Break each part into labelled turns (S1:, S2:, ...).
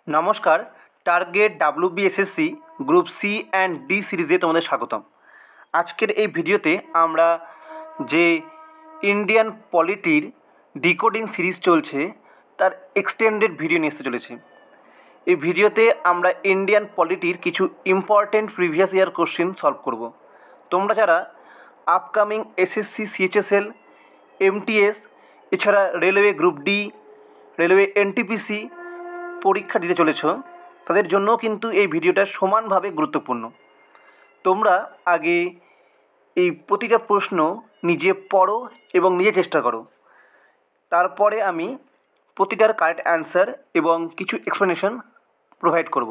S1: নমস্কার, target WBSSC group C and D সিরিজে তোমাদের স্বাগতম। আজকের এই ভিডিওতে আমরা যে ইন্ডিয়ান পলিটির ডিকোডিং সিরিজ চলছে তার এক্সটেন্ডেড ভিডিও নিয়ে আসতে চলেছি। এই ভিডিওতে আমরা ইন্ডিয়ান পলিটির কিছু important previous year question solve করব। তোমরা যারা আপকামিং SSC CHSL MTS এছাড়া railway group D, railway NTPC পরীক্ষা দিতে চলেছ, তাদের জন্যও কিন্তু এই ভিডিওটা সমানভাবে গুরুত্বপূর্ণ। তোমরা আগে এই প্রতিটা প্রশ্ন নিজে পড়ো এবং নিজে চেষ্টা করো, তারপরে আমি প্রতিটার কারেক্ট অ্যান্সার এবং কিছু এক্সপ্লেনেশন প্রোভাইড করব।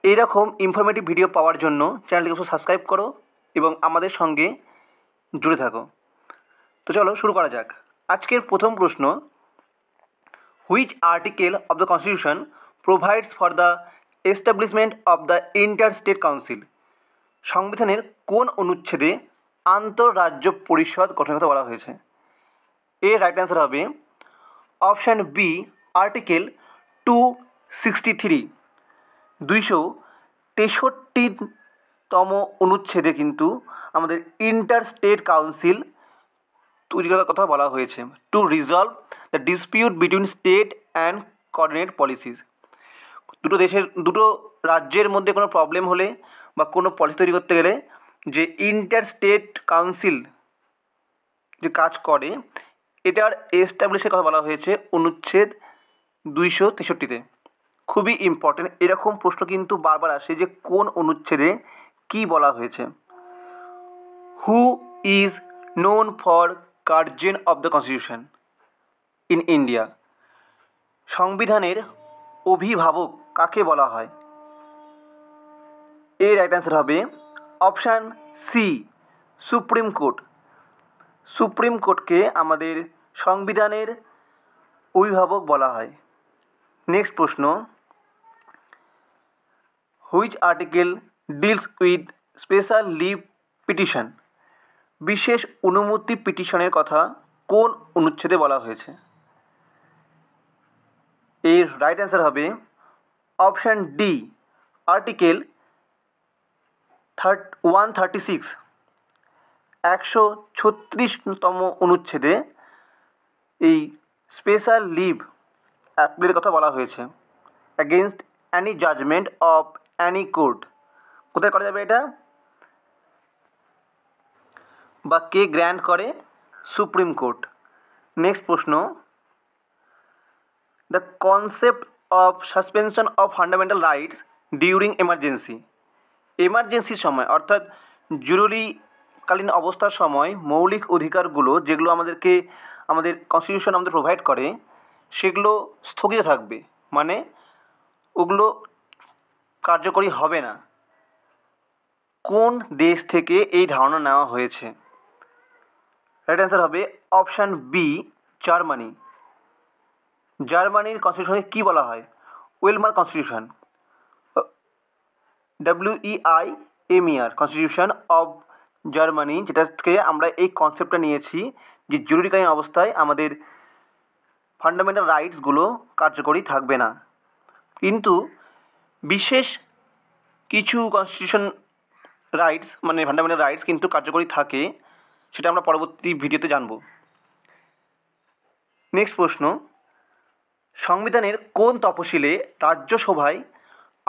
S1: এইরকম ইনফরমেটিভ ভিডিও পাওয়ার জন্য চ্যানেলটিকে অবশ্যই সাবস্ক্রাইব করো এবং আমাদের সঙ্গে জুড়ে থাকো। তো চলো শুরু করা যাক। আজকের প্রথম প্রশ্ন, which article of the constitution provides for the establishment of the inter state council? সংবিধানের কোন অনুচ্ছেদে আন্তঃরাজ্য পরিষদ গঠনের কথা বলা হয়েছে? এর রাইট অ্যান্সার হবে অপশান বি, আর্টিকেল 263। 263তম অনুচ্ছেদে কিন্তু আমাদের ইন্টার স্টেট কাউন্সিল তৈরি করার কথা বলা হয়েছে, two resolve the dispute between state and coordinate policies. দুটো রাজ্যের মধ্যে কোনো প্রবলেম হলে বা কোনো পলিসি তৈরি করতে গেলে যে ইন্টার স্টেট কাউন্সিল যে কাজ করে, এটার এস্টাবলিশের কথা বলা হয়েছে অনুচ্ছেদ 263-তে। খুবই ইম্পর্টেন্ট, এরকম প্রশ্ন কিন্তু বারবার আসে যে কোন অনুচ্ছেদে কি বলা হয়েছে। Who is known for guardian of the constitution in India? সংবিধানের অভিভাবক কাকে বলা হয়? এর রাইট অ্যান্সার হবে option C, Supreme Court. Supreme কোর্টকে আমাদের সংবিধানের অভিভাবক বলা হয়। নেক্সট প্রশ্ন, which article deals with special leave petition? বিশেষ অনুমতি পিটিশনের কথা কোন অনুচ্ছেদে বলা হয়েছে? এর রাইট অ্যান্সার হবে অপশান ডি, আর্টিকেল 136। 136তম অনুচ্ছেদে এই স্পেশাল লিভ অ্যাপ্লিকের কথা বলা হয়েছে, against Annie judgement of any court. কোথায় করা যাবে এটা, বা কে গ্র্যান্ট করে? Supreme court. নেক্সট প্রশ্ন, the concept of suspension of fundamental rights during emergency? এমার্জেন্সির সময় অর্থাৎ জরুরিকালীন অবস্থার সময় মৌলিক অধিকারগুলো যেগুলো আমাদের কনস্টিটিউশন আমাদের প্রোভাইড করে, সেগুলো স্থগিত থাকবে, মানে ওগুলো কার্যকরী হবে না। কোন দেশ থেকে এই ধারণা নেওয়া হয়েছে? রাইট অ্যান্সার হবে অপশান বি, জার্মানি। জার্মানির কনস্টিটিউশনকে কী বলা হয়? Weimar constitution, WEIMER constitution of Germany, যেটা থেকে আমরা এই কনসেপ্টটা নিয়েছি যে জরুরিকালীন অবস্থায় আমাদের ফান্ডামেন্টাল রাইটসগুলো কার্যকরী থাকবে না। কিন্তু বিশেষ কিছু কনস্টিটিউশন রাইটস মানে ফান্ডামেন্টাল রাইটস কিন্তু কার্যকরী থাকে, সেটা আমরা পরবর্তী ভিডিওতে জানব। নেক্সট প্রশ্ন, সংবিধানের কোন তফসিলে রাজ্যসভায়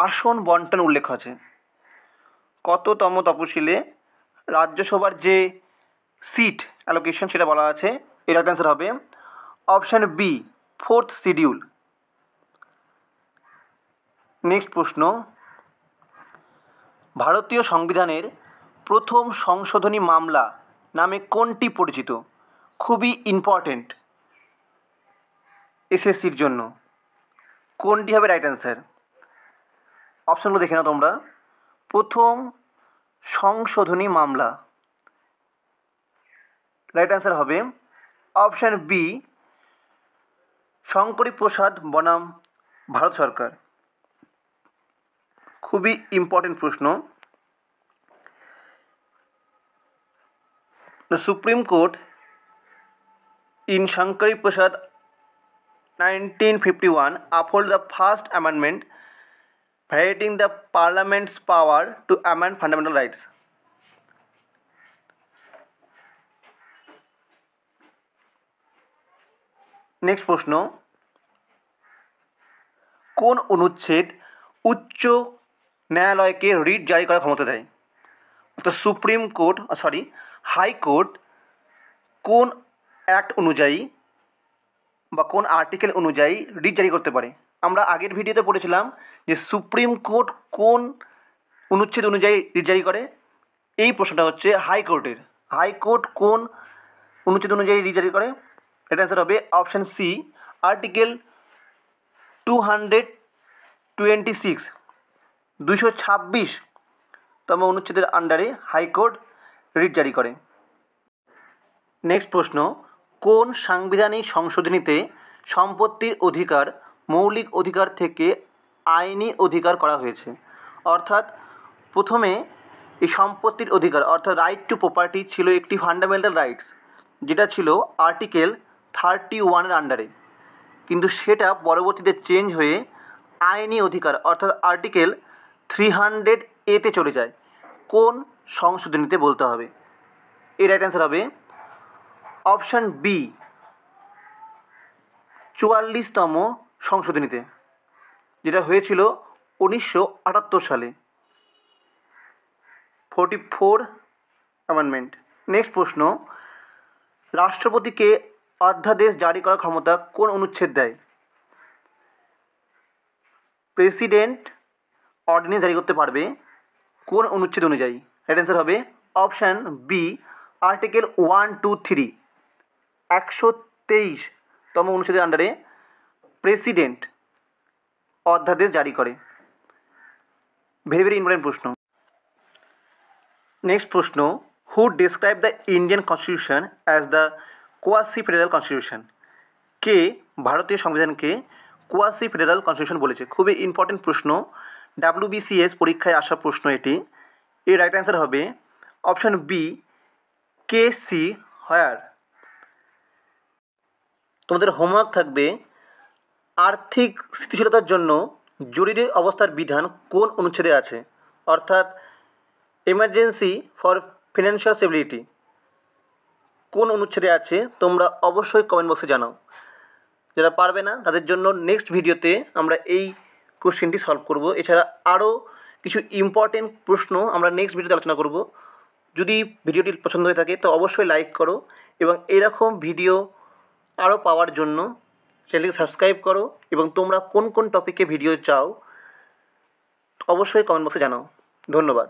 S1: আসন বন্টন উল্লেখ আছে? কততম তফসিলে রাজ্যসভার যে সিট অ্যালোকেশন সেটা বলা আছে? এর রাইট অ্যান্সার হবে option B, 4th schedule. Next প্রশ্ন, ভারতীয় সংবিধানের প্রথম সংশোধনী মামলা নামে কোনটি পরিচিত? খুবই ইম্পর্টেন্ট SSCর জন্য। কোনটি হবে রাইট অ্যান্সার? অপশানগুলো দেখে নাও তোমরা। প্রথম সংশোধনী মামলা, রাইট অ্যান্সার হবে অপশান বি, শঙ্করী প্রসাদ বনাম ভারত সরকার। খুবই ইম্পর্টেন্ট প্রশ্ন। The supreme court in Shankari Prasad 1951 uphold the First Amendment, violating the Parliament's power to amend fundamental rights? Next প্রশ্ন, কোন অনুচ্ছেদ উচ্চ ন্যায়ালয়কে রিট জারি করার ক্ষমতা দেয়? অর্থাৎ সুপ্রিম কোর্ট হাইকোর্ট কোন অ্যাক্ট অনুযায়ী বা কোন আর্টিকেল অনুযায়ী রিট জারি করতে পারে? আমরা আগের ভিডিওতে পড়েছিলাম যে সুপ্রিম কোর্ট কোন অনুচ্ছেদ অনুযায়ী রিট জারি করে। এই প্রশ্নটা হচ্ছে হাইকোর্টের। হাইকোর্ট কোন অনুচ্ছেদ অনুযায়ী রিট জারি করে? এটা অ্যান্সার হবে অপশান সি, আর্টিকেল 226 226তম অনুচ্ছেদের আন্ডারে হাইকোর্ট রিট জারি করে। নেক্সট প্রশ্ন, কোন সাংবিধানিক সংশোধনীতে সম্পত্তির অধিকার মৌলিক অধিকার থেকে আইনি অধিকার করা হয়েছে? অর্থাৎ প্রথমে এই সম্পত্তির অধিকার অর্থাৎ রাইট টু প্রপার্টি ছিল একটি ফান্ডামেন্টাল রাইটস, যেটা ছিল আর্টিকেল 31-এর আন্ডারে, কিন্তু সেটা পরবর্তীতে চেঞ্জ হয়ে আইনি অধিকার অর্থাৎ আর্টিকেল 300A চলে যায়। কোন সংশোধনীতে বলতে হবে? এর রাইট অ্যান্সার হবে অপশান বি, 44তম সংশোধনীতে, যেটা হয়েছিল 1978 সালে, 44 অ্যামেন্ডমেন্ট। নেক্সট প্রশ্ন, রাষ্ট্রপতিকে অধ্যাদেশ জারি করার ক্ষমতা কোন অনুচ্ছেদ দেয়? প্রেসিডেন্ট অর্ডিন্যান্স জারি করতে পারবে কোন অনুচ্ছেদ অনুযায়ী? রাইট অ্যান্সার হবে অপশান বি, আর্টিকেল 123 123তম অনুচ্ছেদের আন্ডারে প্রেসিডেন্ট অধ্যাদেশ জারি করে। ভেরি ভেরি ইম্পর্টেন্ট প্রশ্ন। নেক্সট প্রশ্ন, who describe the Indian constitution as the quasi federal constitution? কে ভারতীয় সংবিধানকে কোয়াসি ফেডারেল কনস্টিটিউশন বলেছে? খুবই ইম্পর্টেন্ট প্রশ্ন, WBCS পরীক্ষায় আসা প্রশ্ন এটি। এর রাইট অ্যান্সার হবে অপশান বি, KC হায়ার। তোমাদের হোমওয়ার্ক থাকবে আর্থিক স্থিতিশীলতার জন্য জরুরি অবস্থার বিধান কোন অনুচ্ছেদে আছে? অর্থাৎ এমার্জেন্সি ফর ফিনান্সিয়াল স্টেবিলিটি কোন অনুচ্ছেদে আছে? তোমরা অবশ্যই কমেন্ট বক্সে জানাও। যারা পারবে না তাদের জন্য নেক্সট ভিডিওতে আমরা এই কোশ্চেনটি সলভ করব। এছাড়া আরও কিছু ইম্পর্টেন্ট প্রশ্ন আমরা নেক্সট ভিডিওতে আলোচনা করব। যদি ভিডিওটি পছন্দ হয়ে থাকে তো অবশ্যই লাইক করো, এবং এরকম ভিডিও আরও পাওয়ার জন্য চ্যানেলকে সাবস্ক্রাইব করো, এবং তোমরা কোন কোন টপিকে ভিডিও চাও অবশ্যই কমেন্ট বক্সে জানাও। ধন্যবাদ।